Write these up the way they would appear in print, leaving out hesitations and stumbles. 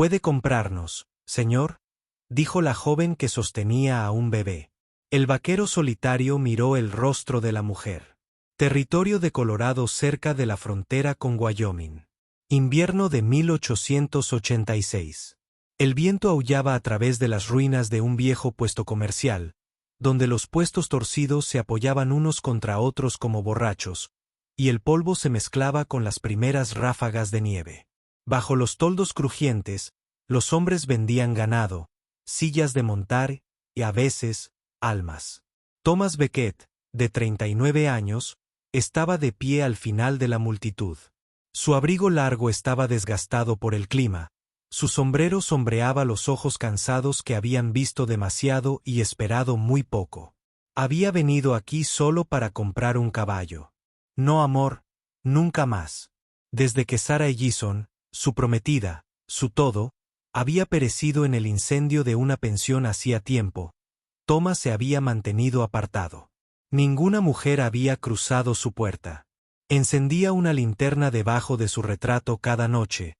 ¿Puede comprarnos, señor?, dijo la joven que sostenía a un bebé. El vaquero solitario miró el rostro de la mujer. Territorio de Colorado cerca de la frontera con Wyoming. Invierno de 1886. El viento aullaba a través de las ruinas de un viejo puesto comercial, donde los puestos torcidos se apoyaban unos contra otros como borrachos, y el polvo se mezclaba con las primeras ráfagas de nieve. Bajo los toldos crujientes, los hombres vendían ganado, sillas de montar y, a veces, almas. Thomas Becket, de 39 años, estaba de pie al final de la multitud. Su abrigo largo estaba desgastado por el clima, su sombrero sombreaba los ojos cansados que habían visto demasiado y esperado muy poco. Había venido aquí solo para comprar un caballo. No, amor, nunca más. Desde que Sarah Ellison, su prometida, su todo, había perecido en el incendio de una pensión hacía tiempo, Thomas se había mantenido apartado. Ninguna mujer había cruzado su puerta. Encendía una linterna debajo de su retrato cada noche,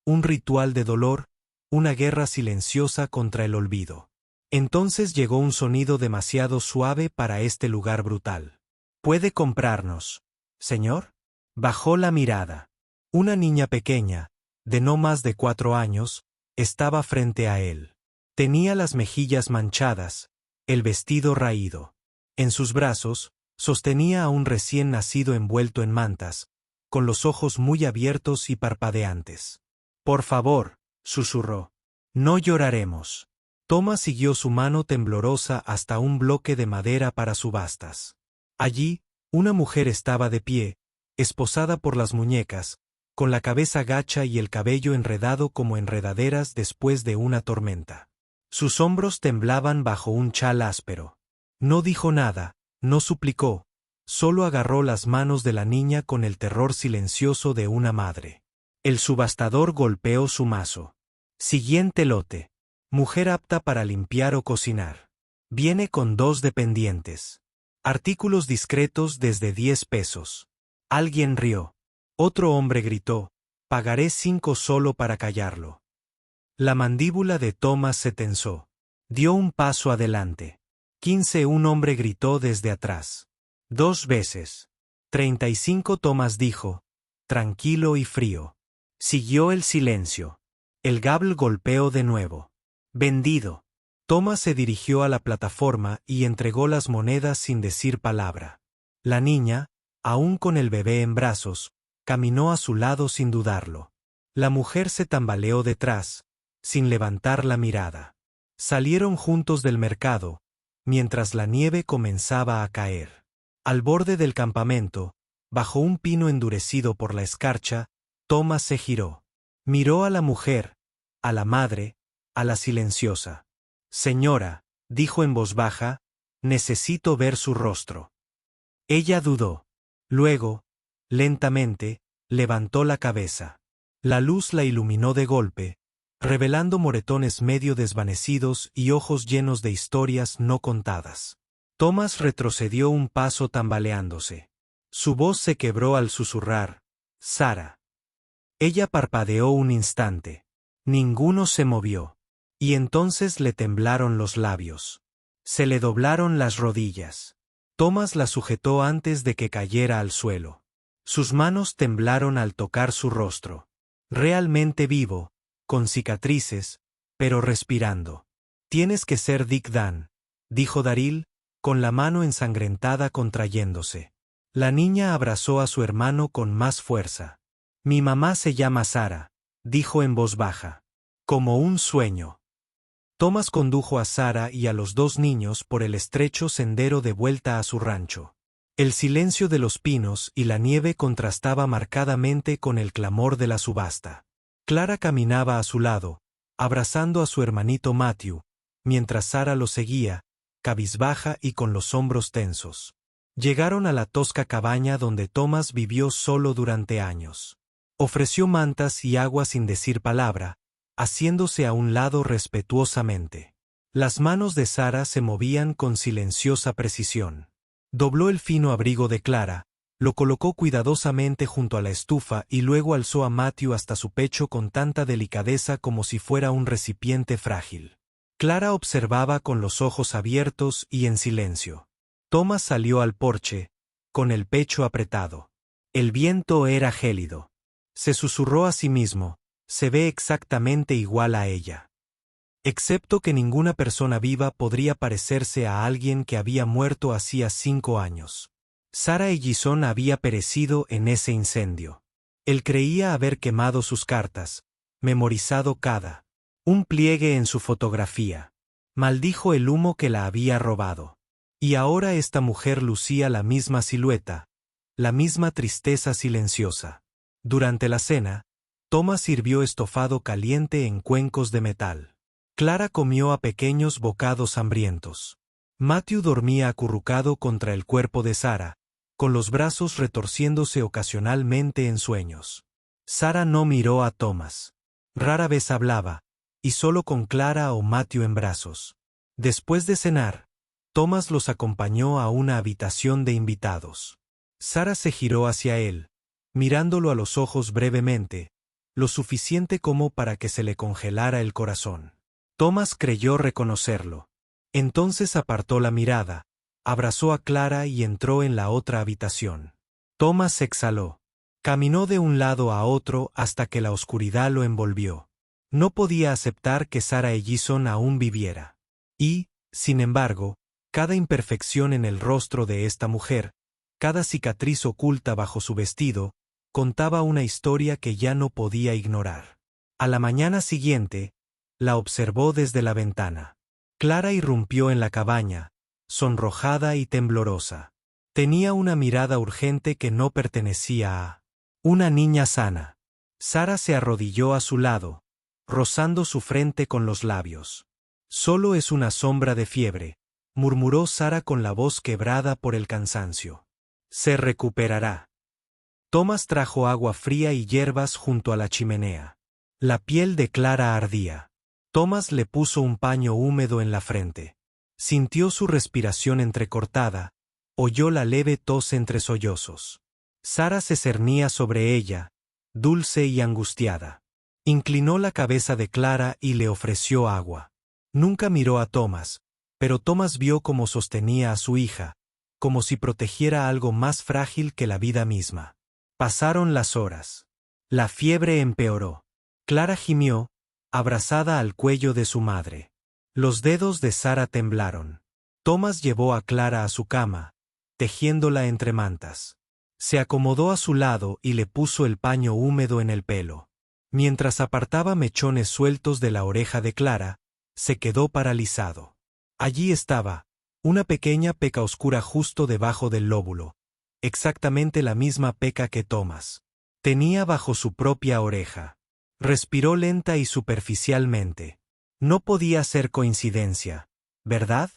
un ritual de dolor, una guerra silenciosa contra el olvido. Entonces llegó un sonido demasiado suave para este lugar brutal. ¿Puede comprarnos, señor? Bajó la mirada. Una niña pequeña, de no más de 4 años, estaba frente a él. Tenía las mejillas manchadas, el vestido raído. En sus brazos, sostenía a un recién nacido envuelto en mantas, con los ojos muy abiertos y parpadeantes. Por favor, susurró. No lloraremos. Thomas siguió su mano temblorosa hasta un bloque de madera para subastas. Allí, una mujer estaba de pie, esposada por las muñecas, con la cabeza gacha y el cabello enredado como enredaderas después de una tormenta. Sus hombros temblaban bajo un chal áspero. No dijo nada, no suplicó, solo agarró las manos de la niña con el terror silencioso de una madre. El subastador golpeó su mazo. Siguiente lote. Mujer apta para limpiar o cocinar. Viene con 2 dependientes. Artículos discretos desde 10 pesos. Alguien rió. Otro hombre gritó, pagaré 5 solo para callarlo. La mandíbula de Thomas se tensó. Dio un paso adelante. 15. Un hombre gritó desde atrás. 2 veces. 35. Thomas dijo, tranquilo y frío. Siguió el silencio. El gable golpeó de nuevo. Vendido. Thomas se dirigió a la plataforma y entregó las monedas sin decir palabra. La niña, aún con el bebé en brazos, caminó a su lado sin dudarlo. La mujer se tambaleó detrás, sin levantar la mirada. Salieron juntos del mercado, mientras la nieve comenzaba a caer. Al borde del campamento, bajo un pino endurecido por la escarcha, Thomas se giró. Miró a la mujer, a la madre, a la silenciosa. Señora, dijo en voz baja, necesito ver su rostro. Ella dudó. Luego, lentamente, levantó la cabeza. La luz la iluminó de golpe, revelando moretones medio desvanecidos y ojos llenos de historias no contadas. Thomas retrocedió un paso tambaleándose. Su voz se quebró al susurrar, Sarah. Ella parpadeó un instante. Ninguno se movió. Y entonces le temblaron los labios. Se le doblaron las rodillas. Thomas la sujetó antes de que cayera al suelo. Sus manos temblaron al tocar su rostro. Realmente vivo, con cicatrices, pero respirando. Tienes que ser Dick Dan, dijo Daryl, con la mano ensangrentada contrayéndose. La niña abrazó a su hermano con más fuerza. Mi mamá se llama Sarah, dijo en voz baja. Como un sueño. Thomas condujo a Sarah y a los 2 niños por el estrecho sendero de vuelta a su rancho. El silencio de los pinos y la nieve contrastaba marcadamente con el clamor de la subasta. Clara caminaba a su lado, abrazando a su hermanito Matthew, mientras Sarah lo seguía, cabizbaja y con los hombros tensos. Llegaron a la tosca cabaña donde Thomas vivió solo durante años. Ofreció mantas y agua sin decir palabra, haciéndose a un lado respetuosamente. Las manos de Sarah se movían con silenciosa precisión. Dobló el fino abrigo de Clara, Lo colocó cuidadosamente junto a la estufa y luego alzó a Matthew hasta su pecho con tanta delicadeza como si fuera un recipiente frágil. Clara observaba con los ojos abiertos y en silencio. Thomas salió al porche, con el pecho apretado. El viento era gélido. Se susurró a sí mismo, se ve exactamente igual a ella. Excepto que ninguna persona viva podría parecerse a alguien que había muerto hacía 5 años. Sarah Ellison había perecido en ese incendio. Él creía haber quemado sus cartas, memorizado cada un pliegue en su fotografía. Maldijo el humo que la había robado. Y ahora esta mujer lucía la misma silueta, la misma tristeza silenciosa. Durante la cena, Thomas sirvió estofado caliente en cuencos de metal. Clara comió a pequeños bocados hambrientos. Matthew dormía acurrucado contra el cuerpo de Sarah, con los brazos retorciéndose ocasionalmente en sueños. Sarah no miró a Thomas. Rara vez hablaba, y solo con Clara o Matthew en brazos. Después de cenar, Thomas los acompañó a una habitación de invitados. Sarah se giró hacia él, mirándolo a los ojos brevemente, lo suficiente como para que se le congelara el corazón. Thomas creyó reconocerlo. Entonces apartó la mirada, abrazó a Clara y entró en la otra habitación. Thomas exhaló. Caminó de un lado a otro hasta que la oscuridad lo envolvió. No podía aceptar que Sarah Ellison aún viviera. Y, sin embargo, cada imperfección en el rostro de esta mujer, cada cicatriz oculta bajo su vestido, contaba una historia que ya no podía ignorar. A la mañana siguiente, la observó desde la ventana. Clara irrumpió en la cabaña, sonrojada y temblorosa. Tenía una mirada urgente que no pertenecía a una niña sana. Sarah se arrodilló a su lado, rozando su frente con los labios. «Solo es una sombra de fiebre», murmuró Sarah con la voz quebrada por el cansancio. «Se recuperará». Thomas trajo agua fría y hierbas junto a la chimenea. La piel de Clara ardía. Thomas le puso un paño húmedo en la frente. Sintió su respiración entrecortada, oyó la leve tos entre sollozos. Sarah se cernía sobre ella, dulce y angustiada. Inclinó la cabeza de Clara y le ofreció agua. Nunca miró a Thomas, pero Thomas vio cómo sostenía a su hija, como si protegiera algo más frágil que la vida misma. Pasaron las horas. La fiebre empeoró. Clara gimió, abrazada al cuello de su madre. Los dedos de Sarah temblaron. Thomas llevó a Clara a su cama, tejiéndola entre mantas. Se acomodó a su lado y le puso el paño húmedo en el pelo. Mientras apartaba mechones sueltos de la oreja de Clara, se quedó paralizado. Allí estaba, una pequeña peca oscura justo debajo del lóbulo, exactamente la misma peca que Thomas tenía bajo su propia oreja. Respiró lenta y superficialmente. No podía ser coincidencia, ¿verdad?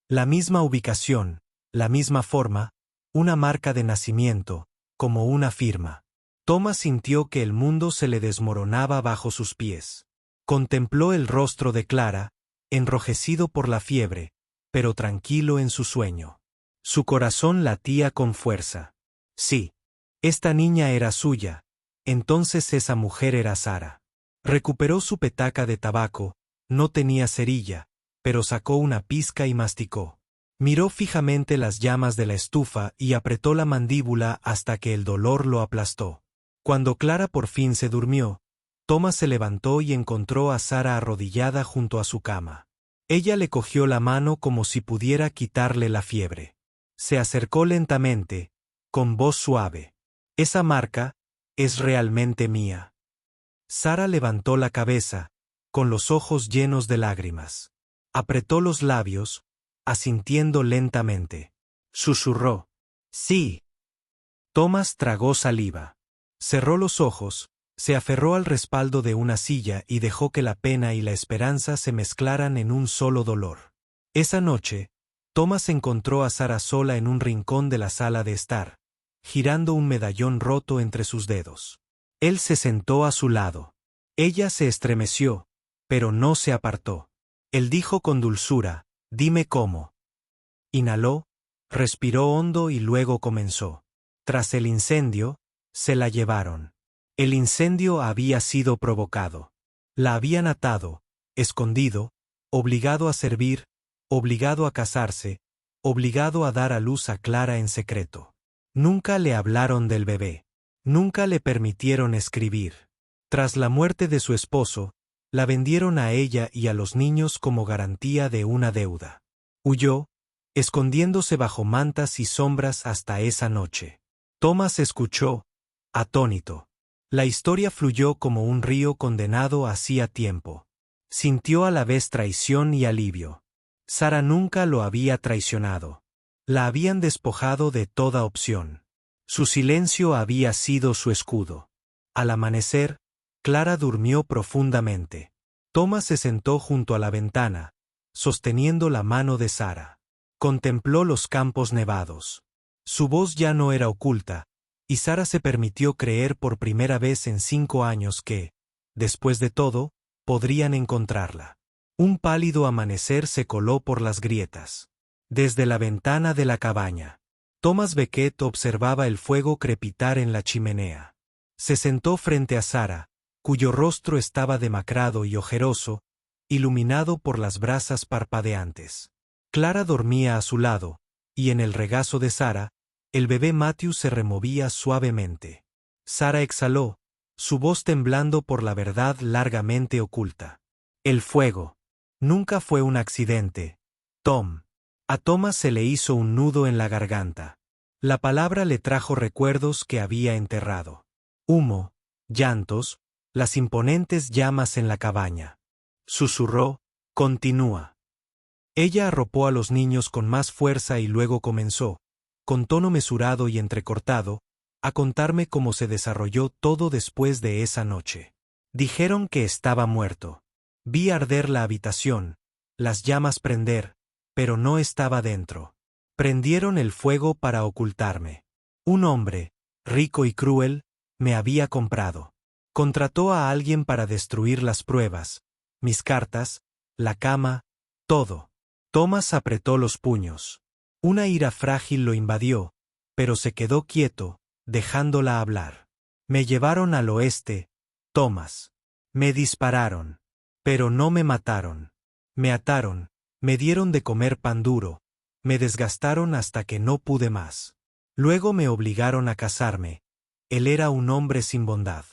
La misma ubicación, la misma forma, una marca de nacimiento, como una firma. Thomas sintió que el mundo se le desmoronaba bajo sus pies. Contempló el rostro de Clara, enrojecido por la fiebre, pero tranquilo en su sueño. Su corazón latía con fuerza. Sí, esta niña era suya, entonces esa mujer era Sarah. Recuperó su petaca de tabaco, no tenía cerilla, pero sacó una pizca y masticó. Miró fijamente las llamas de la estufa y apretó la mandíbula hasta que el dolor lo aplastó. Cuando Clara por fin se durmió, Thomas se levantó y encontró a Sarah arrodillada junto a su cama. Ella le cogió la mano como si pudiera quitarle la fiebre. Se acercó lentamente, con voz suave. «Esa marca es realmente mía». Sarah levantó la cabeza, con los ojos llenos de lágrimas. Apretó los labios, asintiendo lentamente. Susurró: «Sí». Thomas tragó saliva. Cerró los ojos, se aferró al respaldo de una silla y dejó que la pena y la esperanza se mezclaran en un solo dolor. Esa noche, Thomas encontró a Sarah sola en un rincón de la sala de estar, girando un medallón roto entre sus dedos. Él se sentó a su lado. Ella se estremeció, pero no se apartó. Él dijo con dulzura: «Dime cómo». Inhaló, respiró hondo y luego comenzó. Tras el incendio, se la llevaron. El incendio había sido provocado. La habían atado, escondido, obligado a servir, obligado a casarse, obligado a dar a luz a Clara en secreto. Nunca le hablaron del bebé. Nunca le permitieron escribir. Tras la muerte de su esposo, la vendieron a ella y a los niños como garantía de una deuda. Huyó, escondiéndose bajo mantas y sombras hasta esa noche. Thomas escuchó, atónito. La historia fluyó como un río condenado hacía tiempo. Sintió a la vez traición y alivio. Sara nunca lo había traicionado. La habían despojado de toda opción. Su silencio había sido su escudo. Al amanecer, Clara durmió profundamente. Thomas se sentó junto a la ventana, sosteniendo la mano de Sara. Contempló los campos nevados. Su voz ya no era oculta, y Sara se permitió creer por primera vez en 5 años que, después de todo, podrían encontrarla. Un pálido amanecer se coló por las grietas. Desde la ventana de la cabaña, Thomas Becket observaba el fuego crepitar en la chimenea. Se sentó frente a Sara, cuyo rostro estaba demacrado y ojeroso, iluminado por las brasas parpadeantes. Clara dormía a su lado, y en el regazo de Sara, el bebé Matthew se removía suavemente. Sara exhaló, su voz temblando por la verdad largamente oculta. El fuego. Nunca fue un accidente, Tom. A Thomas se le hizo un nudo en la garganta. La palabra le trajo recuerdos que había enterrado. Humo, llantos, las imponentes llamas en la cabaña. Susurró, continúa. Ella arropó a los niños con más fuerza y luego comenzó, con tono mesurado y entrecortado, a contarme cómo se desarrolló todo después de esa noche. Dijeron que estaba muerto. Vi arder la habitación, las llamas prender, pero no estaba dentro. Prendieron el fuego para ocultarme. Un hombre, rico y cruel, me había comprado. Contrató a alguien para destruir las pruebas, mis cartas, la cama, todo. Thomas apretó los puños. Una ira frágil lo invadió, pero se quedó quieto, dejándola hablar. Me llevaron al oeste, Thomas. Me dispararon. Pero no me mataron. Me ataron, me dieron de comer pan duro, me desgastaron hasta que no pude más. Luego me obligaron a casarme. Él era un hombre sin bondad.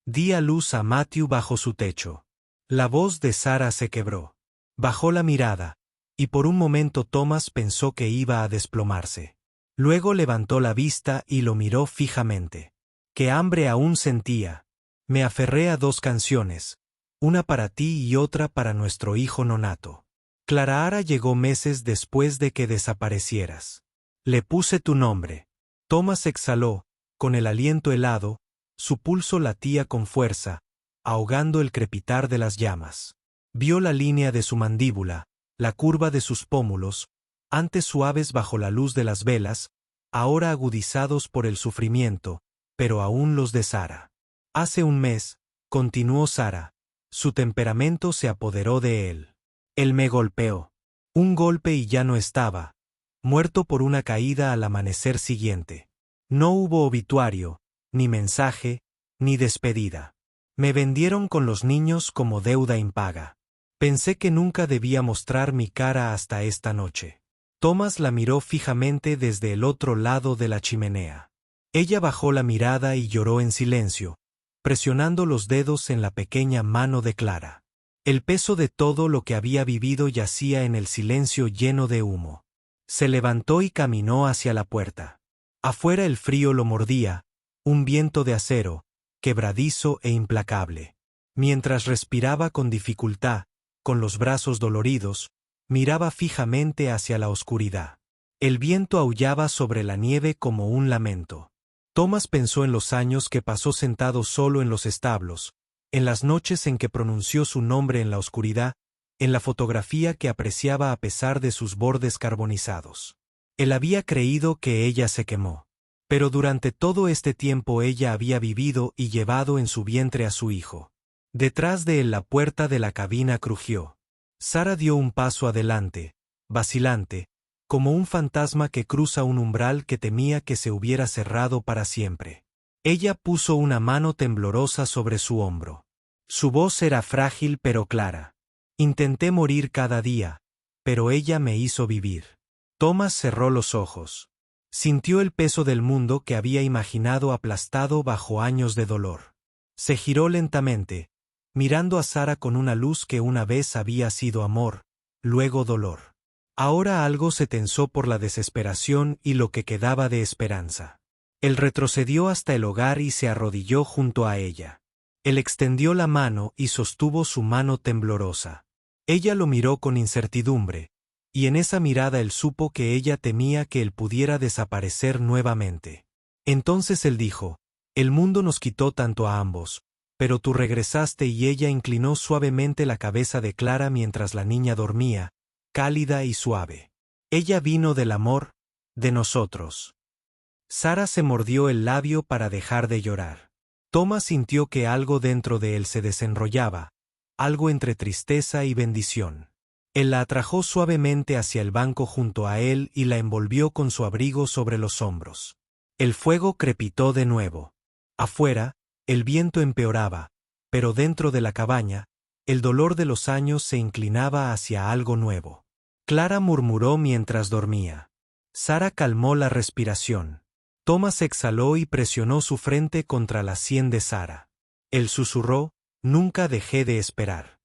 Di a luz a Matthew bajo su techo. La voz de Sara se quebró. Bajó la mirada, y por un momento Thomas pensó que iba a desplomarse. Luego levantó la vista y lo miró fijamente. Qué hambre aún sentía. Me aferré a 2 canciones, una para ti y otra para nuestro hijo nonato. Clara llegó meses después de que desaparecieras. Le puse tu nombre. Thomas exhaló, con el aliento helado, su pulso latía con fuerza, ahogando el crepitar de las llamas. Vio la línea de su mandíbula, la curva de sus pómulos, antes suaves bajo la luz de las velas, ahora agudizados por el sufrimiento, pero aún los de Sara. Hace un mes, continuó Sara, su temperamento se apoderó de él. Él me golpeó. Un golpe y ya no estaba, muerto por una caída al amanecer siguiente. No hubo obituario, ni mensaje, ni despedida. Me vendieron con los niños como deuda impaga. Pensé que nunca debía mostrar mi cara hasta esta noche. Thomas la miró fijamente desde el otro lado de la chimenea. Ella bajó la mirada y lloró en silencio, presionando los dedos en la pequeña mano de Clara. El peso de todo lo que había vivido yacía en el silencio lleno de humo. Se levantó y caminó hacia la puerta. Afuera el frío lo mordía, un viento de acero, quebradizo e implacable. Mientras respiraba con dificultad, con los brazos doloridos, miraba fijamente hacia la oscuridad. El viento aullaba sobre la nieve como un lamento. Thomas pensó en los años que pasó sentado solo en los establos, en las noches en que pronunció su nombre en la oscuridad, en la fotografía que apreciaba a pesar de sus bordes carbonizados. Él había creído que ella se quemó. Pero durante todo este tiempo ella había vivido y llevado en su vientre a su hijo. Detrás de él la puerta de la cabina crujió. Sara dio un paso adelante, vacilante, como un fantasma que cruza un umbral que temía que se hubiera cerrado para siempre. Ella puso una mano temblorosa sobre su hombro. Su voz era frágil pero clara. Intenté morir cada día, pero ella me hizo vivir. Thomas cerró los ojos. Sintió el peso del mundo que había imaginado aplastado bajo años de dolor. Se giró lentamente, mirando a Sara con una luz que una vez había sido amor, luego dolor. Ahora algo se tensó por la desesperación y lo que quedaba de esperanza. Él retrocedió hasta el hogar y se arrodilló junto a ella. Él extendió la mano y sostuvo su mano temblorosa. Ella lo miró con incertidumbre, y en esa mirada él supo que ella temía que él pudiera desaparecer nuevamente. Entonces él dijo: «El mundo nos quitó tanto a ambos, pero tú regresaste», y ella inclinó suavemente la cabeza de Clara mientras la niña dormía, cálida y suave. Ella vino del amor, de nosotros. Sara se mordió el labio para dejar de llorar. Thomas sintió que algo dentro de él se desenrollaba, algo entre tristeza y bendición. Él la atrajo suavemente hacia el banco junto a él y la envolvió con su abrigo sobre los hombros. El fuego crepitó de nuevo. Afuera, el viento empeoraba, pero dentro de la cabaña, el dolor de los años se inclinaba hacia algo nuevo. Clara murmuró mientras dormía. Sara calmó la respiración. Thomas exhaló y presionó su frente contra la sien de Sara. Él susurró: «Nunca dejé de esperar».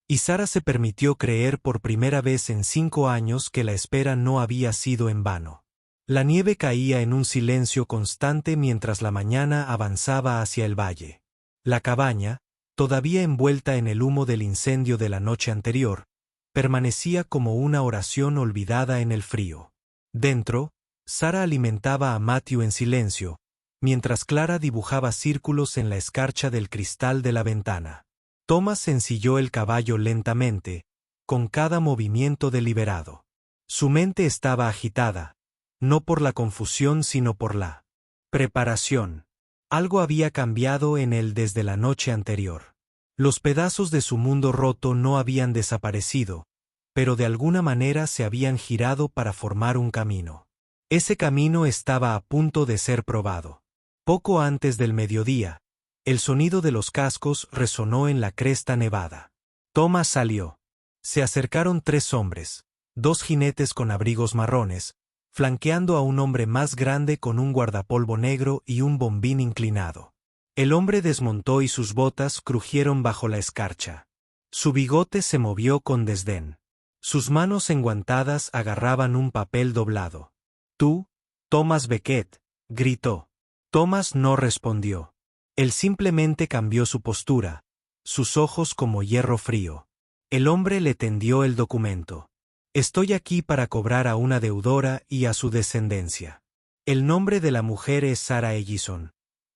Y Sara se permitió creer por primera vez en 5 años que la espera no había sido en vano. La nieve caía en un silencio constante mientras la mañana avanzaba hacia el valle. La cabaña, todavía envuelta en el humo del incendio de la noche anterior, permanecía como una oración olvidada en el frío. Dentro, Sara alimentaba a Matthew en silencio, mientras Clara dibujaba círculos en la escarcha del cristal de la ventana. Thomas ensilló el caballo lentamente, con cada movimiento deliberado. Su mente estaba agitada, no por la confusión sino por la preparación. Algo había cambiado en él desde la noche anterior. Los pedazos de su mundo roto no habían desaparecido, pero de alguna manera se habían girado para formar un camino. Ese camino estaba a punto de ser probado. Poco antes del mediodía, el sonido de los cascos resonó en la cresta nevada. Thomas salió. Se acercaron 3 hombres, 2 jinetes con abrigos marrones, flanqueando a un hombre más grande con un guardapolvo negro y un bombín inclinado. El hombre desmontó y sus botas crujieron bajo la escarcha. Su bigote se movió con desdén. Sus manos enguantadas agarraban un papel doblado. «Tú, Thomas Becket», gritó. Thomas no respondió. Él simplemente cambió su postura, sus ojos como hierro frío. El hombre le tendió el documento. «Estoy aquí para cobrar a una deudora y a su descendencia. El nombre de la mujer es Sara Ellison.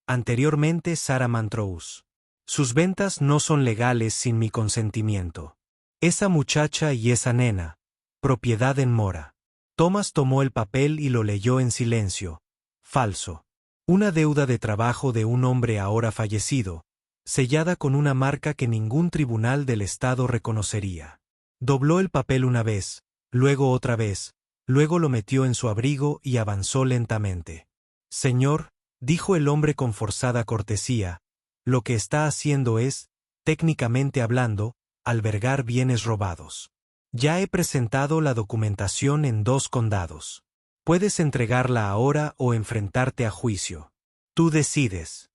Anteriormente Sara Montrose. Sus ventas no son legales sin mi consentimiento. Esa muchacha y esa nena, propiedad en mora». Thomas tomó el papel y lo leyó en silencio. Falso. Una deuda de trabajo de un hombre ahora fallecido, sellada con una marca que ningún tribunal del Estado reconocería. Dobló el papel una vez, luego otra vez, luego lo metió en su abrigo y avanzó lentamente. «Señor», dijo el hombre con forzada cortesía, «lo que está haciendo es, técnicamente hablando, albergar bienes robados. Ya he presentado la documentación en 2 condados. Puedes entregarla ahora o enfrentarte a juicio. Tú decides».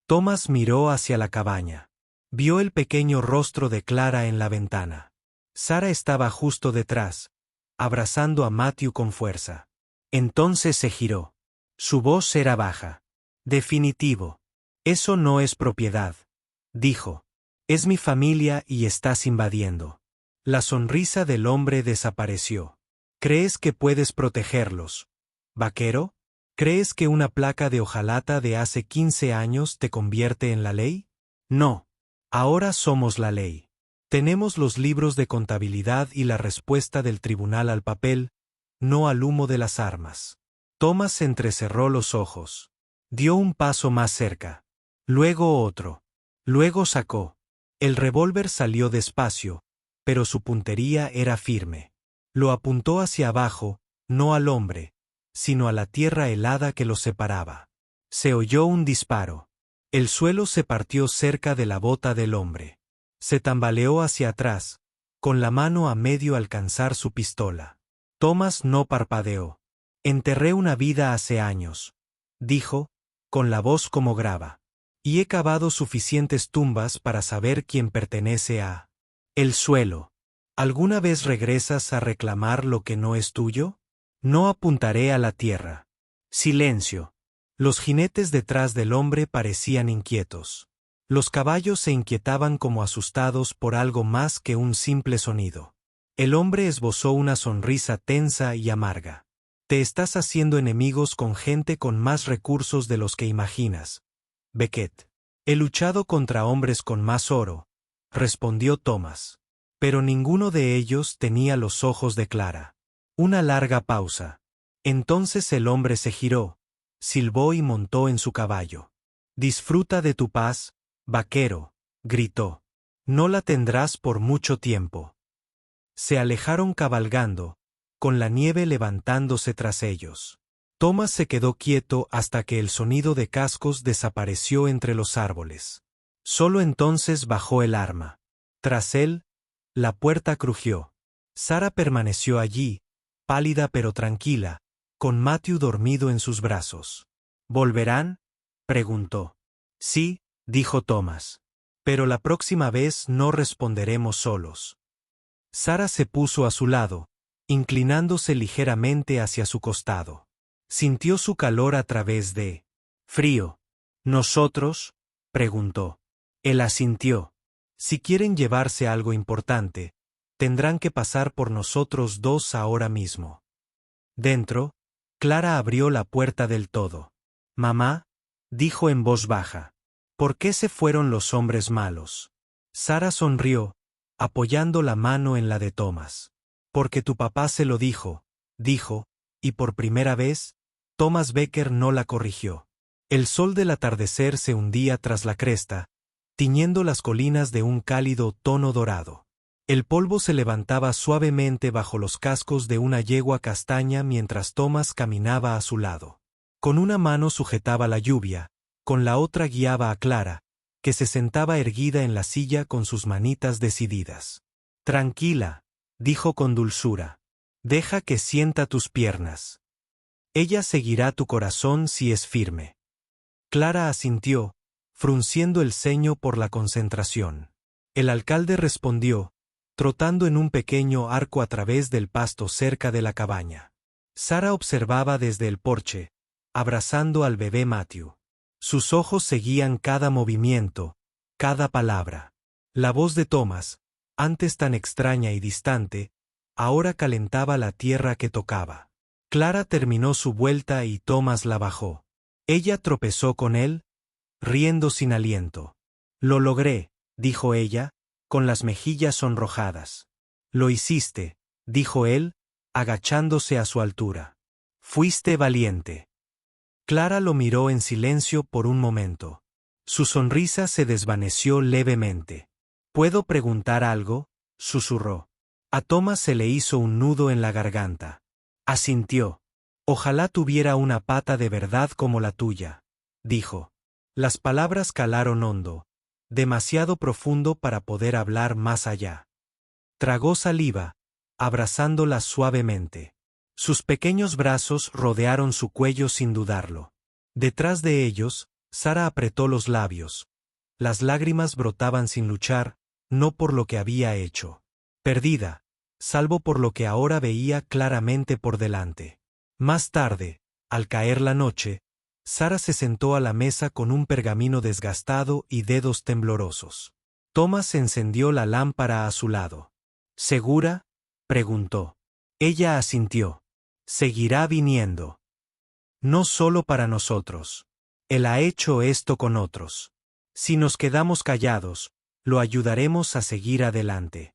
Thomas miró hacia la cabaña. Vio el pequeño rostro de Clara en la ventana. Sara estaba justo detrás, abrazando a Matthew con fuerza. Entonces se giró. Su voz era baja. «Definitivo. Eso no es propiedad», dijo. «Es mi familia y estás invadiendo». La sonrisa del hombre desapareció. «¿Crees que puedes protegerlos, vaquero? ¿Crees que una placa de hojalata de hace 15 años te convierte en la ley? No. Ahora somos la ley. Tenemos los libros de contabilidad y la respuesta del tribunal al papel, no al humo de las armas». Thomas entrecerró los ojos. Dio un paso más cerca. Luego otro. Luego sacó. El revólver salió despacio, pero su puntería era firme. Lo apuntó hacia abajo, no al hombre, sino a la tierra helada que los separaba. Se oyó un disparo. El suelo se partió cerca de la bota del hombre. Se tambaleó hacia atrás, con la mano a medio alcanzar su pistola. Thomas no parpadeó. Enterré una vida hace años, dijo, con la voz como grava. Y he cavado suficientes tumbas para saber quién pertenece a el suelo. ¿Alguna vez regresas a reclamar lo que no es tuyo? No apuntaré a la tierra. Silencio. Los jinetes detrás del hombre parecían inquietos. Los caballos se inquietaban como asustados por algo más que un simple sonido. El hombre esbozó una sonrisa tensa y amarga. Te estás haciendo enemigos con gente con más recursos de los que imaginas, Beckett. He luchado contra hombres con más oro, respondió Thomas. Pero ninguno de ellos tenía los ojos de Clara. Una larga pausa. Entonces el hombre se giró, silbó y montó en su caballo. Disfruta de tu paz, vaquero, gritó. No la tendrás por mucho tiempo. Se alejaron cabalgando, con la nieve levantándose tras ellos. Thomas se quedó quieto hasta que el sonido de cascos desapareció entre los árboles. Solo entonces bajó el arma. Tras él, la puerta crujió. Sara permaneció allí, pálida pero tranquila, con Matthew dormido en sus brazos. ¿Volverán?, preguntó. Sí, dijo Thomas. Pero la próxima vez no responderemos solos. Sara se puso a su lado, inclinándose ligeramente hacia su costado. Sintió su calor a través de frío. ¿Nosotros?, preguntó. Él asintió. Si quieren llevarse algo importante, tendrán que pasar por nosotros dos ahora mismo. Dentro, Clara abrió la puerta del todo. Mamá, dijo en voz baja, ¿por qué se fueron los hombres malos? Sara sonrió, apoyando la mano en la de Thomas. Porque tu papá se lo dijo, y por primera vez, Thomas Becker no la corrigió. El sol del atardecer se hundía tras la cresta, tiñendo las colinas de un cálido tono dorado. El polvo se levantaba suavemente bajo los cascos de una yegua castaña mientras Thomas caminaba a su lado. Con una mano sujetaba la lluvia, con la otra guiaba a Clara, que se sentaba erguida en la silla con sus manitas decididas. Tranquila, dijo con dulzura. Deja que sienta tus piernas. Ella seguirá tu corazón si es firme. Clara asintió, frunciendo el ceño por la concentración. El alcalde respondió, trotando en un pequeño arco a través del pasto cerca de la cabaña. Sara observaba desde el porche, abrazando al bebé Matthew. Sus ojos seguían cada movimiento, cada palabra. La voz de Thomas, antes tan extraña y distante, ahora calentaba la tierra que tocaba. Clara terminó su vuelta y Thomas la bajó. Ella tropezó con él, riendo sin aliento. Lo logré, dijo ella, con las mejillas sonrojadas. Lo hiciste, dijo él, agachándose a su altura. Fuiste valiente. Clara lo miró en silencio por un momento. Su sonrisa se desvaneció levemente. ¿Puedo preguntar algo?, susurró. A Thomas se le hizo un nudo en la garganta. Asintió. Ojalá tuviera una pata de verdad como la tuya, dijo. Las palabras calaron hondo, demasiado profundo para poder hablar más allá. Tragó saliva, abrazándola suavemente. Sus pequeños brazos rodearon su cuello sin dudarlo. Detrás de ellos, Sara apretó los labios. Las lágrimas brotaban sin luchar, no por lo que había hecho. Perdida, salvo por lo que ahora veía claramente por delante. Más tarde, al caer la noche, Sara se sentó a la mesa con un pergamino desgastado y dedos temblorosos. Thomas encendió la lámpara a su lado. ¿Segura?, preguntó. Ella asintió. Seguirá viniendo. No solo para nosotros. Él ha hecho esto con otros. Si nos quedamos callados, lo ayudaremos a seguir adelante.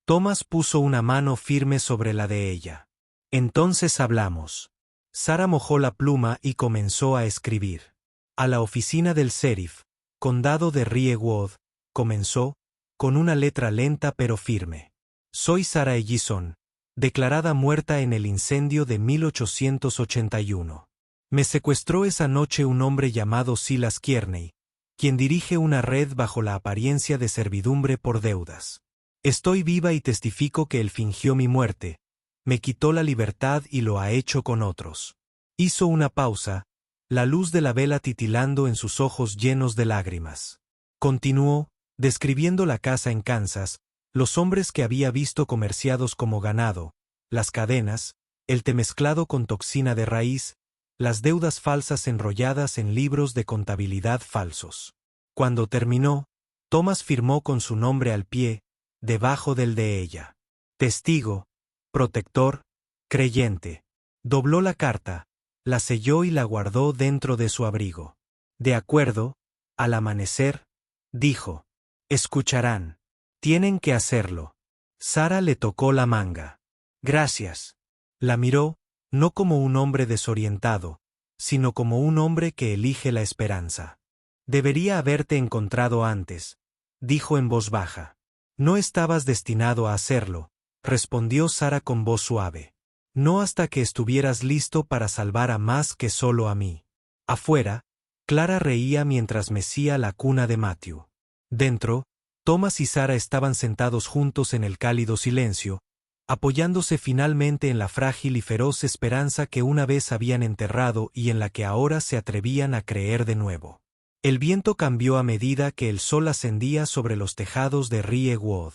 Thomas puso una mano firme sobre la de ella. Entonces hablamos. Sara mojó la pluma y comenzó a escribir. A la oficina del sheriff, condado de Riewood, comenzó, con una letra lenta pero firme. Soy Sara Ellison, declarada muerta en el incendio de 1881. Me secuestró esa noche un hombre llamado Silas Kearney, quien dirige una red bajo la apariencia de servidumbre por deudas. Estoy viva y testifico que él fingió mi muerte, me quitó la libertad y lo ha hecho con otros. Hizo una pausa, la luz de la vela titilando en sus ojos llenos de lágrimas. Continuó, describiendo la casa en Kansas, los hombres que había visto comerciados como ganado, las cadenas, el té mezclado con toxina de raíz, las deudas falsas enrolladas en libros de contabilidad falsos. Cuando terminó, Thomas firmó con su nombre al pie, debajo del de ella. Testigo, protector, creyente. Dobló la carta, la selló y la guardó dentro de su abrigo. De acuerdo, al amanecer, dijo: escucharán. Tienen que hacerlo. Sara le tocó la manga. Gracias. La miró, no como un hombre desorientado, sino como un hombre que elige la esperanza. Debería haberte encontrado antes, dijo en voz baja. No estabas destinado a hacerlo, respondió Sara con voz suave. No hasta que estuvieras listo para salvar a más que solo a mí. Afuera, Clara reía mientras mecía la cuna de Matthew. Dentro, Thomas y Sara estaban sentados juntos en el cálido silencio, apoyándose finalmente en la frágil y feroz esperanza que una vez habían enterrado y en la que ahora se atrevían a creer de nuevo. El viento cambió a medida que el sol ascendía sobre los tejados de Rye Wood.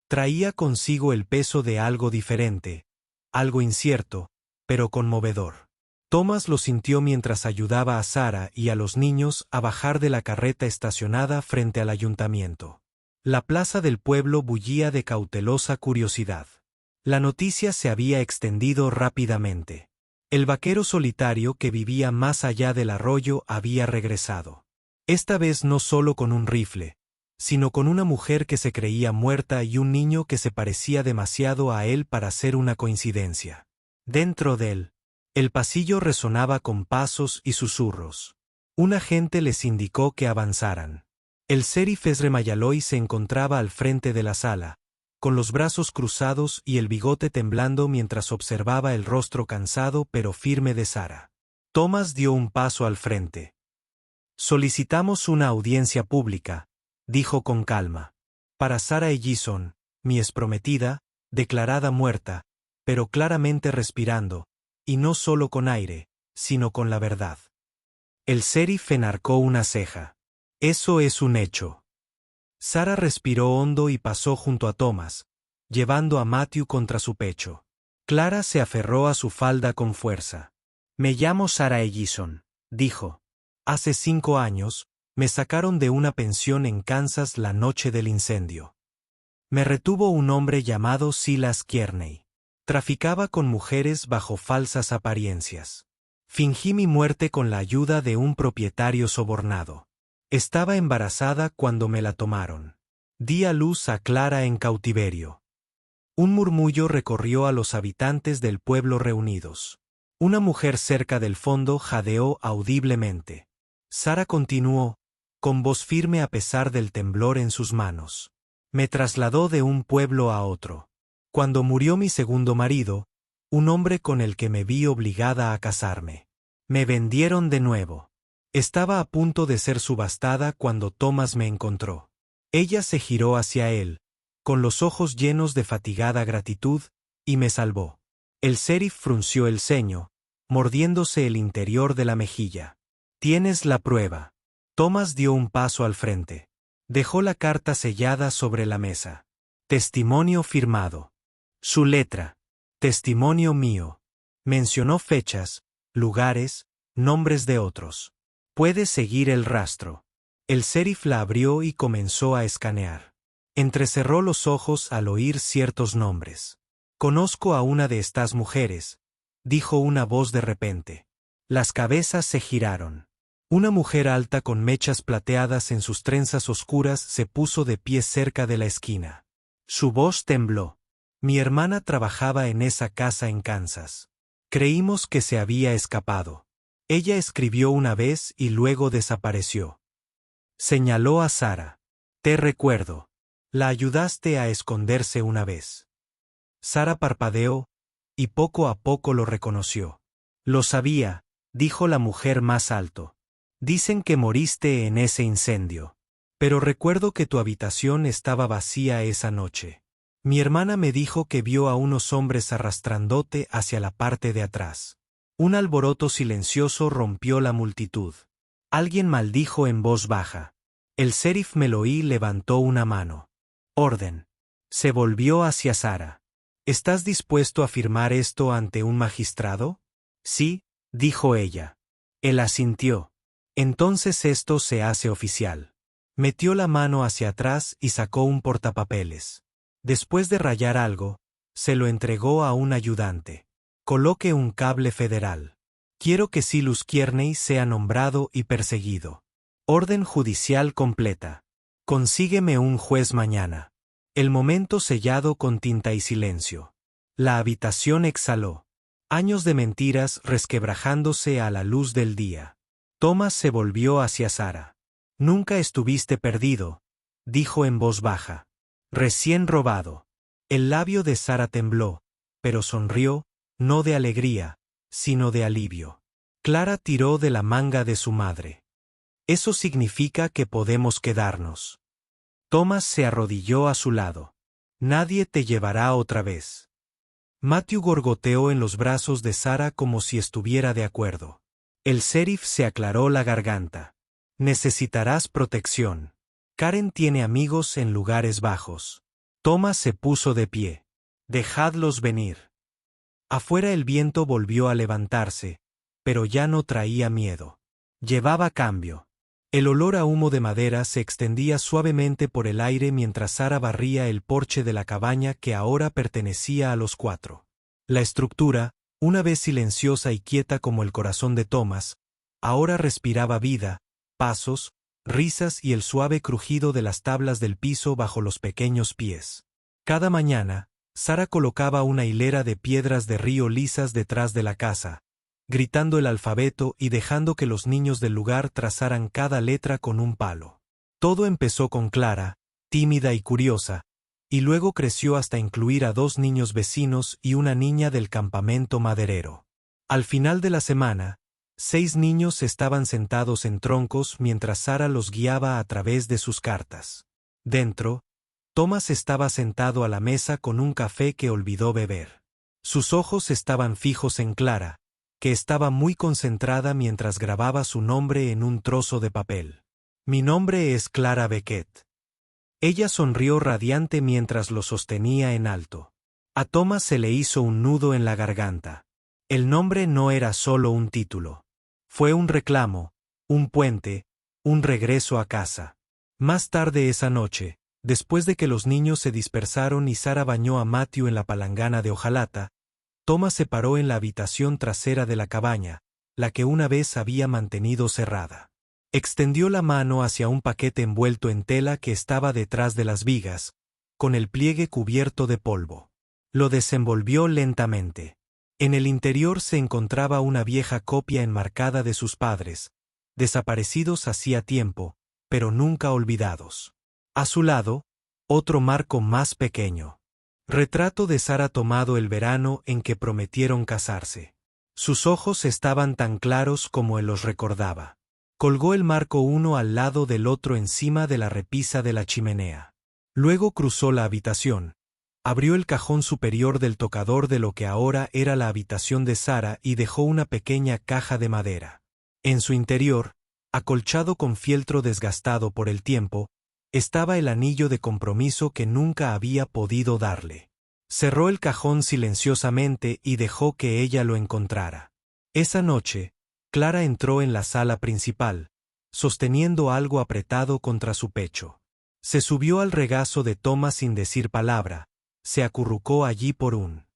Traía consigo el peso de algo diferente, algo incierto, pero conmovedor. Thomas lo sintió mientras ayudaba a Sara y a los niños a bajar de la carreta estacionada frente al ayuntamiento. La plaza del pueblo bullía de cautelosa curiosidad. La noticia se había extendido rápidamente. El vaquero solitario que vivía más allá del arroyo había regresado. Esta vez no solo con un rifle, sino con una mujer que se creía muerta y un niño que se parecía demasiado a él para ser una coincidencia. Dentro de él, el pasillo resonaba con pasos y susurros. Un agente les indicó que avanzaran. El sheriff Ezra Mayaloy se encontraba al frente de la sala, con los brazos cruzados y el bigote temblando mientras observaba el rostro cansado pero firme de Sara. Thomas dio un paso al frente. Solicitamos una audiencia pública, dijo con calma. Para Sara Ellison, mi exprometida, declarada muerta, pero claramente respirando, y no solo con aire, sino con la verdad. El sheriff enarcó una ceja. Eso es un hecho. Sara respiró hondo y pasó junto a Thomas, llevando a Matthew contra su pecho. Clara se aferró a su falda con fuerza. Me llamo Sara Ellison, dijo. Hace 5 años, me sacaron de una pensión en Kansas la noche del incendio. Me retuvo un hombre llamado Silas Kearney. Traficaba con mujeres bajo falsas apariencias. Fingí mi muerte con la ayuda de un propietario sobornado. Estaba embarazada cuando me la tomaron. Di a luz a Clara en cautiverio. Un murmullo recorrió a los habitantes del pueblo reunidos. Una mujer cerca del fondo jadeó audiblemente. Sara continuó, con voz firme a pesar del temblor en sus manos. Me trasladó de un pueblo a otro. Cuando murió mi segundo marido, un hombre con el que me vi obligada a casarme. Me vendieron de nuevo. Estaba a punto de ser subastada cuando Thomas me encontró. Ella se giró hacia él, con los ojos llenos de fatigada gratitud, y me salvó. El sheriff frunció el ceño, mordiéndose el interior de la mejilla. Tienes la prueba. Thomas dio un paso al frente. Dejó la carta sellada sobre la mesa. Testimonio firmado. Su letra. Testimonio mío. Mencionó fechas, lugares, nombres de otros. Puedes seguir el rastro. El sheriff la abrió y comenzó a escanear. Entrecerró los ojos al oír ciertos nombres. Conozco a una de estas mujeres, dijo una voz de repente. Las cabezas se giraron. Una mujer alta con mechas plateadas en sus trenzas oscuras se puso de pie cerca de la esquina. Su voz tembló. Mi hermana trabajaba en esa casa en Kansas. Creímos que se había escapado. Ella escribió una vez y luego desapareció. Señaló a Sara. Te recuerdo. La ayudaste a esconderse una vez. Sara parpadeó, y poco a poco lo reconoció. Lo sabía, dijo la mujer más alto. Dicen que moriste en ese incendio. Pero recuerdo que tu habitación estaba vacía esa noche. Mi hermana me dijo que vio a unos hombres arrastrándote hacia la parte de atrás. Un alboroto silencioso rompió la multitud. Alguien maldijo en voz baja. El sheriff Meloí levantó una mano. Orden. Se volvió hacia Sara. ¿Estás dispuesto a firmar esto ante un magistrado? Sí, dijo ella. Él asintió. Entonces esto se hace oficial. Metió la mano hacia atrás y sacó un portapapeles. Después de rayar algo, se lo entregó a un ayudante. Coloque un cable federal. Quiero que Silas Kearney sea nombrado y perseguido. Orden judicial completa. Consígueme un juez mañana. El momento sellado con tinta y silencio. La habitación exhaló. Años de mentiras resquebrajándose a la luz del día. Thomas se volvió hacia Sara. Nunca estuviste perdido, dijo en voz baja. Recién robado. El labio de Sara tembló, pero sonrió, no de alegría, sino de alivio. Clara tiró de la manga de su madre. Eso significa que podemos quedarnos. Thomas se arrodilló a su lado. Nadie te llevará otra vez. Matthew gorgoteó en los brazos de Sara como si estuviera de acuerdo. El sheriff se aclaró la garganta. Necesitarás protección. Karen tiene amigos en lugares bajos. Thomas se puso de pie. Dejadlos venir. Afuera el viento volvió a levantarse, pero ya no traía miedo. Llevaba cambio. El olor a humo de madera se extendía suavemente por el aire mientras Sara barría el porche de la cabaña que ahora pertenecía a los cuatro. La estructura, una vez silenciosa y quieta como el corazón de Thomas, ahora respiraba vida, pasos, risas y el suave crujido de las tablas del piso bajo los pequeños pies. Cada mañana, Sara colocaba una hilera de piedras de río lisas detrás de la casa, gritando el alfabeto y dejando que los niños del lugar trazaran cada letra con un palo. Todo empezó con Clara, tímida y curiosa, y luego creció hasta incluir a 2 niños vecinos y una niña del campamento maderero. Al final de la semana, 6 niños estaban sentados en troncos mientras Sara los guiaba a través de sus cartas. Dentro, Thomas estaba sentado a la mesa con un café que olvidó beber. Sus ojos estaban fijos en Clara, que estaba muy concentrada mientras grababa su nombre en un trozo de papel. Mi nombre es Clara Beckett. Ella sonrió radiante mientras lo sostenía en alto. A Thomas se le hizo un nudo en la garganta. El nombre no era solo un título. Fue un reclamo, un puente, un regreso a casa. Más tarde esa noche, después de que los niños se dispersaron y Sara bañó a Matthew en la palangana de hojalata, Thomas se paró en la habitación trasera de la cabaña, la que una vez había mantenido cerrada. Extendió la mano hacia un paquete envuelto en tela que estaba detrás de las vigas, con el pliegue cubierto de polvo. Lo desenvolvió lentamente. En el interior se encontraba una vieja copia enmarcada de sus padres, desaparecidos hacía tiempo, pero nunca olvidados. A su lado, otro marco más pequeño. Retrato de Sara tomado el verano en que prometieron casarse. Sus ojos estaban tan claros como él los recordaba. Colgó el marco uno al lado del otro encima de la repisa de la chimenea. Luego cruzó la habitación, abrió el cajón superior del tocador de lo que ahora era la habitación de Sara y dejó una pequeña caja de madera. En su interior, acolchado con fieltro desgastado por el tiempo, estaba el anillo de compromiso que nunca había podido darle. Cerró el cajón silenciosamente y dejó que ella lo encontrara. Esa noche, Clara entró en la sala principal, sosteniendo algo apretado contra su pecho. Se subió al regazo de Thomas sin decir palabra, se acurrucó allí por un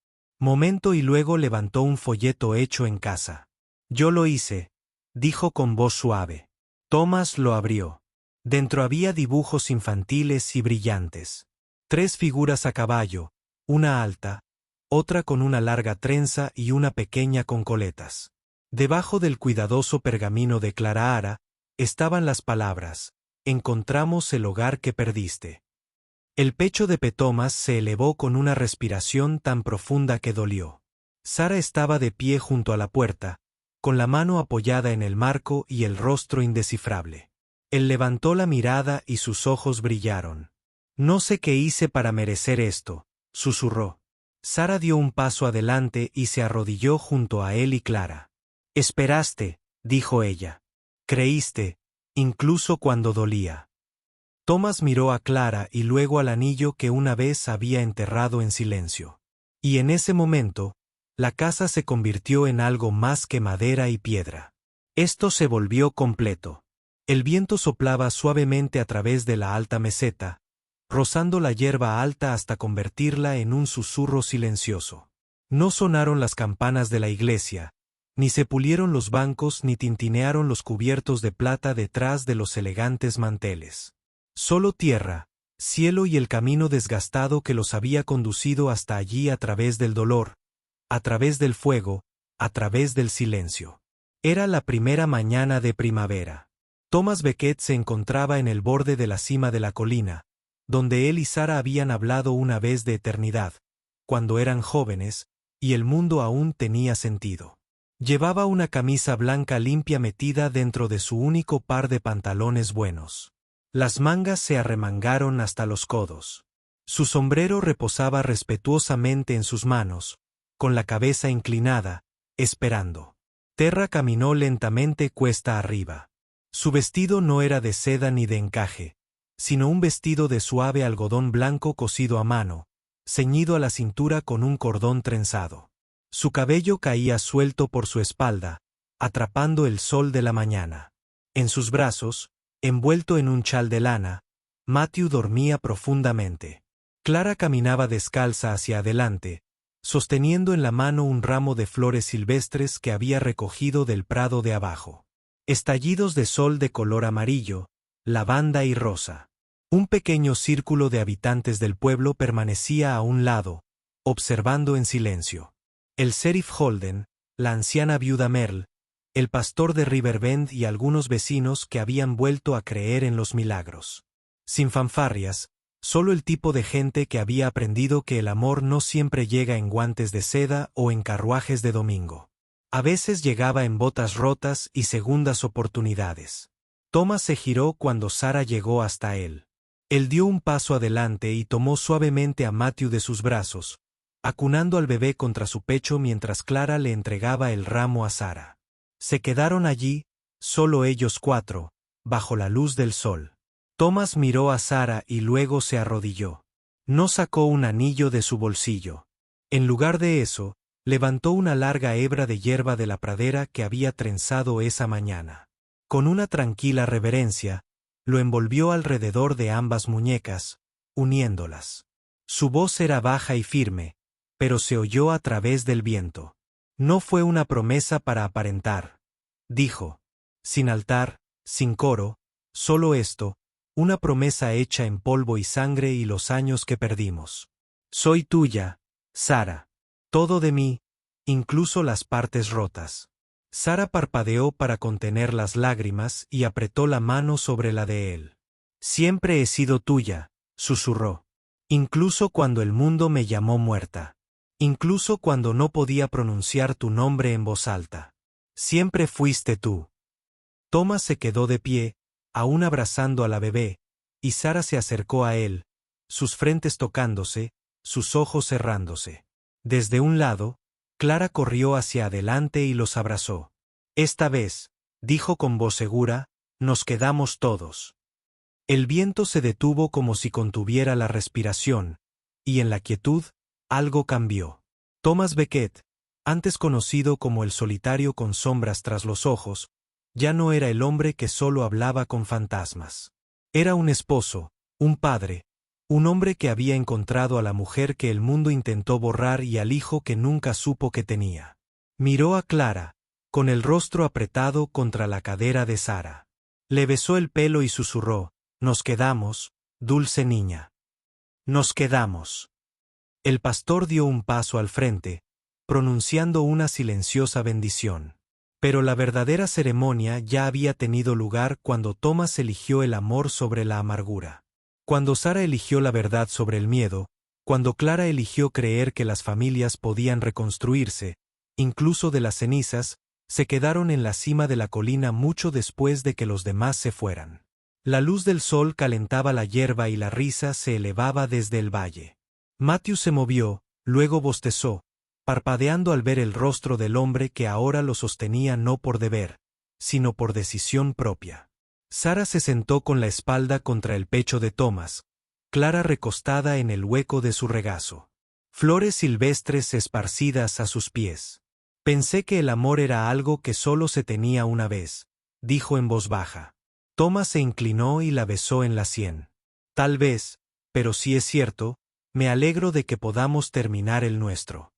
momento y luego levantó un folleto hecho en casa. Yo lo hice, dijo con voz suave. Thomas lo abrió. Dentro había dibujos infantiles y brillantes. 3 figuras a caballo, una alta, otra con una larga trenza y una pequeña con coletas. Debajo del cuidadoso pergamino de Clara Ara, estaban las palabras: encontramos el hogar que perdiste. El pecho de Thomas se elevó con una respiración tan profunda que dolió. Sara estaba de pie junto a la puerta, con la mano apoyada en el marco y el rostro indescifrable. Él levantó la mirada y sus ojos brillaron. «No sé qué hice para merecer esto», susurró. Sara dio un paso adelante y se arrodilló junto a él y Clara. «Esperaste», dijo ella. «Creíste, incluso cuando dolía». Thomas miró a Clara y luego al anillo que una vez había enterrado en silencio. Y en ese momento, la casa se convirtió en algo más que madera y piedra. Esto se volvió completo. El viento soplaba suavemente a través de la alta meseta, rozando la hierba alta hasta convertirla en un susurro silencioso. No sonaron las campanas de la iglesia, ni se pulieron los bancos ni tintinearon los cubiertos de plata detrás de los elegantes manteles. Solo tierra, cielo y el camino desgastado que los había conducido hasta allí a través del dolor, a través del fuego, a través del silencio. Era la primera mañana de primavera. Thomas Becket se encontraba en el borde de la cima de la colina, donde él y Sara habían hablado una vez de eternidad, cuando eran jóvenes, y el mundo aún tenía sentido. Llevaba una camisa blanca limpia metida dentro de su único par de pantalones buenos. Las mangas se arremangaron hasta los codos. Su sombrero reposaba respetuosamente en sus manos, con la cabeza inclinada, esperando. Terra caminó lentamente cuesta arriba. Su vestido no era de seda ni de encaje, sino un vestido de suave algodón blanco cosido a mano, ceñido a la cintura con un cordón trenzado. Su cabello caía suelto por su espalda, atrapando el sol de la mañana. En sus brazos, envuelto en un chal de lana, Matthew dormía profundamente. Clara caminaba descalza hacia adelante, sosteniendo en la mano un ramo de flores silvestres que había recogido del prado de abajo. Estallidos de sol de color amarillo, lavanda y rosa. Un pequeño círculo de habitantes del pueblo permanecía a un lado, observando en silencio. El sheriff Holden, la anciana viuda Merle, el pastor de Riverbend y algunos vecinos que habían vuelto a creer en los milagros. Sin fanfarrias, solo el tipo de gente que había aprendido que el amor no siempre llega en guantes de seda o en carruajes de domingo. A veces llegaba en botas rotas y segundas oportunidades. Thomas se giró cuando Sara llegó hasta él. Él dio un paso adelante y tomó suavemente a Matthew de sus brazos, acunando al bebé contra su pecho mientras Clara le entregaba el ramo a Sara. Se quedaron allí, solo ellos cuatro, bajo la luz del sol. Thomas miró a Sara y luego se arrodilló. No sacó un anillo de su bolsillo. En lugar de eso, levantó una larga hebra de hierba de la pradera que había trenzado esa mañana. Con una tranquila reverencia, lo envolvió alrededor de ambas muñecas, uniéndolas. Su voz era baja y firme, pero se oyó a través del viento. No fue una promesa para aparentar, dijo. Sin altar, sin coro, solo esto, una promesa hecha en polvo y sangre y los años que perdimos. Soy tuya, Sara. Todo de mí, incluso las partes rotas. Sara parpadeó para contener las lágrimas y apretó la mano sobre la de él. Siempre he sido tuya, susurró. Incluso cuando el mundo me llamó muerta. Incluso cuando no podía pronunciar tu nombre en voz alta. Siempre fuiste tú. Thomas se quedó de pie, aún abrazando a la bebé, y Sara se acercó a él, sus frentes tocándose, sus ojos cerrándose. Desde un lado, Clara corrió hacia adelante y los abrazó. Esta vez, dijo con voz segura, nos quedamos todos. El viento se detuvo como si contuviera la respiración, y en la quietud, algo cambió. Thomas Becket, antes conocido como el solitario con sombras tras los ojos, ya no era el hombre que solo hablaba con fantasmas. Era un esposo, un padre, un hombre que había encontrado a la mujer que el mundo intentó borrar y al hijo que nunca supo que tenía. Miró a Clara, con el rostro apretado contra la cadera de Sara. Le besó el pelo y susurró, «Nos quedamos, dulce niña. Nos quedamos». El pastor dio un paso al frente, pronunciando una silenciosa bendición. Pero la verdadera ceremonia ya había tenido lugar cuando Thomas eligió el amor sobre la amargura. Cuando Sara eligió la verdad sobre el miedo, Cuando Clara eligió creer que las familias podían reconstruirse, incluso de las cenizas, se quedaron en la cima de la colina mucho después de que los demás se fueran. La luz del sol calentaba la hierba y la risa se elevaba desde el valle. Matthew se movió, luego bostezó, parpadeando al ver el rostro del hombre que ahora lo sostenía no por deber, sino por decisión propia. Sara se sentó con la espalda contra el pecho de Thomas, Clara recostada en el hueco de su regazo. Flores silvestres esparcidas a sus pies. Pensé que el amor era algo que solo se tenía una vez, dijo en voz baja. Thomas se inclinó y la besó en la sien. Tal vez, pero si es cierto, me alegro de que podamos terminar el nuestro.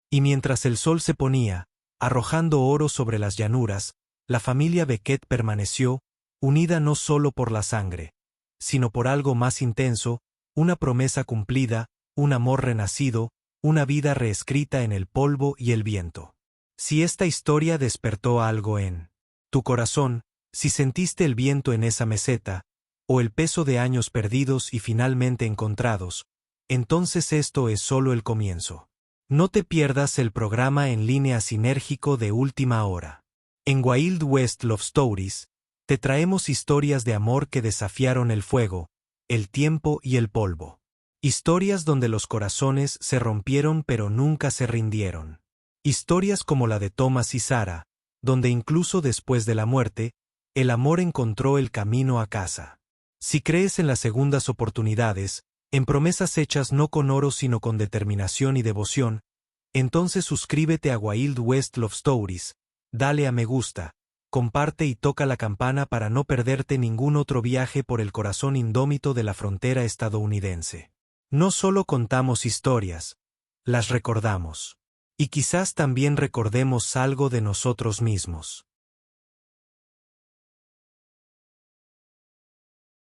Y mientras el sol se ponía, arrojando oro sobre las llanuras, la familia Beckett permaneció, unida no solo por la sangre, sino por algo más intenso, una promesa cumplida, un amor renacido, una vida reescrita en el polvo y el viento. Si esta historia despertó algo en tu corazón, si sentiste el viento en esa meseta, o el peso de años perdidos y finalmente encontrados, entonces esto es solo el comienzo. No te pierdas el programa en línea sinérgico de Última Hora. En Wild West Love Stories, te traemos historias de amor que desafiaron el fuego, el tiempo y el polvo. Historias donde los corazones se rompieron pero nunca se rindieron. Historias como la de Thomas y Sara, donde incluso después de la muerte, el amor encontró el camino a casa. Si crees en las segundas oportunidades, en promesas hechas no con oro sino con determinación y devoción, entonces suscríbete a Wild West Love Stories, dale a me gusta, comparte y toca la campana para no perderte ningún otro viaje por el corazón indómito de la frontera estadounidense. No solo contamos historias, las recordamos. Y quizás también recordemos algo de nosotros mismos.